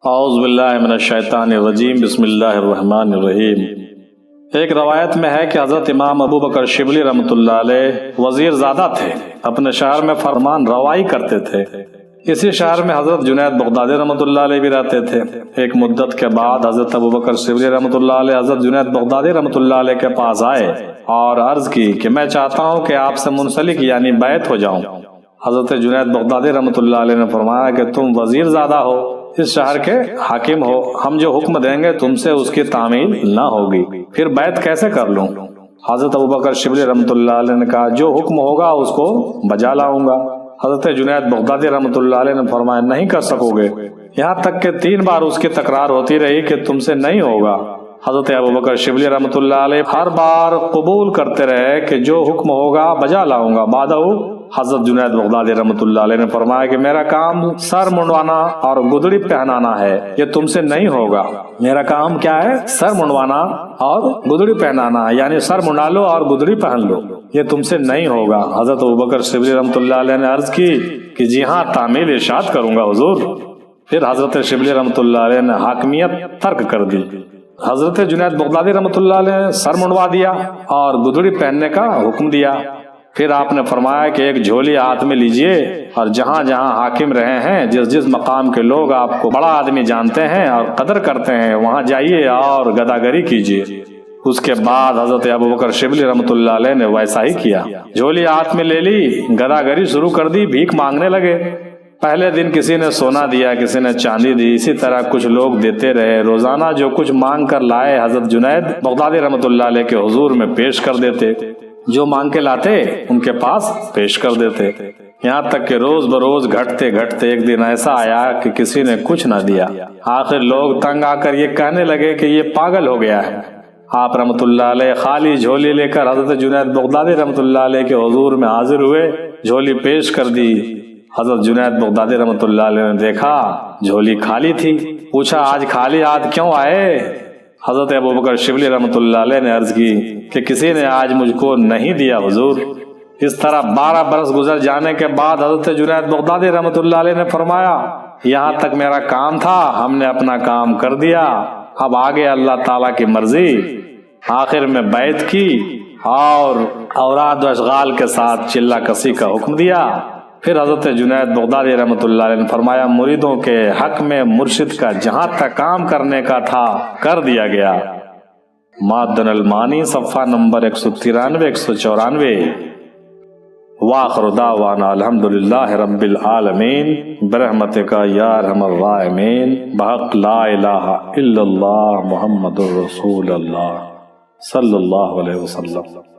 اعوذ باللہ من الشیطان الرجیم بسم اللہ الرحمن الرحیم۔ ایک روایت میں ہے کہ حضرت امام ابو بکر شبلی رحمۃ اللہ علیہ وزیر زادہ تھے، اپنے شہر میں فرمان روائی کرتے تھے۔ اسی شہر میں حضرت جنید بغدادی رحمۃ اللہ علیہ بھی رہتے تھے۔ ایک مدت کے بعد حضرت ابو بکر شبلی رحمۃ اللہ علیہ حضرت جنید بغدادی رحمۃ اللہ علیہ کے پاس آئے اور عرض کی کہ میں چاہتا ہوں کہ آپ سے منسلک یعنی بیعت ہو جاؤں۔ حضرت جنید بغدادی رحمۃ اللہ علیہ نے فرمایا کہ تم وزیر زادہ ہو، اس شہر کے حاکم ہو، ہم جو حکم دیں گے تم سے اس کی تعمیل نہ ہوگی، پھر بیعت کیسے کر لوں؟ حضرت ابو بکر شبلی رحمۃ اللہ علیہ نے کہا جو حکم ہوگا اس کو بجا لاؤں گا۔ حضرت جنید بغدادی رحمۃ اللہ علیہ نے فرمایا نہیں کر سکو گے، یہاں تک کہ 3 بار اس کی تکرار ہوتی رہی کہ تم سے نہیں ہوگا۔ حضرت ابو بکر شبلی رحمۃ اللہ علیہ ہر بار قبول کرتے رہے کہ جو حکم ہوگا بجا لاؤں گا۔ بعد حضرت جنید بغدادی رحمۃ اللہ علیہ نے فرمایا کہ میرا کام سر منڈوانا اور گدڑی پہنانا ہے، یہ تم سے نہیں ہوگا۔ میرا کام کیا ہے؟ سر منڈوانا اور گدڑی پہنانا، یعنی سر منڈا لو اور گدڑی پہن لو، یہ تم سے نہیں ہوگا۔ حضرت ابو بکر شبلی رحمۃ اللہ علیہ نے عرض کی کہ جی ہاں، تعمیل ارشاد کروں گا حضور۔ پھر حضرت شبلی رحمۃ اللہ علیہ نے حاکمیت ترک کر دی۔ حضرت جنید بغدادی رحمۃ اللہ علیہ نے سر منڈوا دیا اور گدڑی پہننے کا حکم دیا۔ پھر آپ نے فرمایا کہ ایک جھولی ہاتھ میں لیجئے اور جہاں جہاں حاکم رہے ہیں، جس مقام کے لوگ آپ کو بڑا آدمی جانتے ہیں اور قدر کرتے ہیں، وہاں جائیے اور گداگری کیجئے۔ اس کے بعد حضرت ابو بکر شبلی رحمۃ اللہ علیہ نے ویسا ہی کیا، جھولی ہاتھ میں لے لی، گداگری شروع کر دی، بھیک مانگنے لگے۔ پہلے دن کسی نے سونا دیا، کسی نے چاندی دی، اسی طرح کچھ لوگ دیتے رہے۔ روزانہ جو کچھ مانگ کر لائے حضرت جنید بغدادی رحمۃ اللہ علیہ کے حضور میں پیش کر دیتے، جو مانگ کے لاتے ان کے پاس پیش کر دیتے، یہاں تک کہ روز بروز گھٹتے گھٹتے ایک دن ایسا آیا کہ کسی نے کچھ نہ دیا۔ آخر لوگ تنگ آ کر یہ کہنے لگے کہ یہ پاگل ہو گیا ہے۔ آپ رحمۃ اللہ علیہ خالی جھولی لے کر حضرت جنید بغدادی رحمۃ اللہ علیہ کے حضور میں حاضر ہوئے، جھولی پیش کر دی۔ حضرت جنید بغدادی رحمۃ اللہ علیہ نے دیکھا جھولی خالی تھی، پوچھا آج خالی ہاتھ کیوں آئے؟ حضرت ابو بکر شبلی رحمۃ اللہ علیہ نے عرض کی کہ کسی نے آج مجھ کو نہیں دیا حضور۔ اس طرح 12 برس گزر جانے کے بعد حضرت جنید بغدادی رحمۃ اللہ علیہ نے فرمایا یہاں تک میرا کام تھا، ہم نے اپنا کام کر دیا، اب آگے اللہ تعالیٰ کی مرضی۔ آخر میں بیعت کی اور اوراد و اشغال کے ساتھ چلہ کسی کا حکم دیا۔ پھر حضرت جنید بغدادی رحمۃ اللہ علیہ نے فرمایا مریدوں کے حق میں مرشد کا جہاں تک کام کرنے کا تھا کر دیا گیا۔ معدن المانی صفحہ نمبر 193 194۔ وآخر دعوانا الحمدللہ رب العالمین برحمتک یا ارحم الراحمین بحق لا الہ الا اللہ محمد الرسول اللہ صلی اللہ علیہ وسلم۔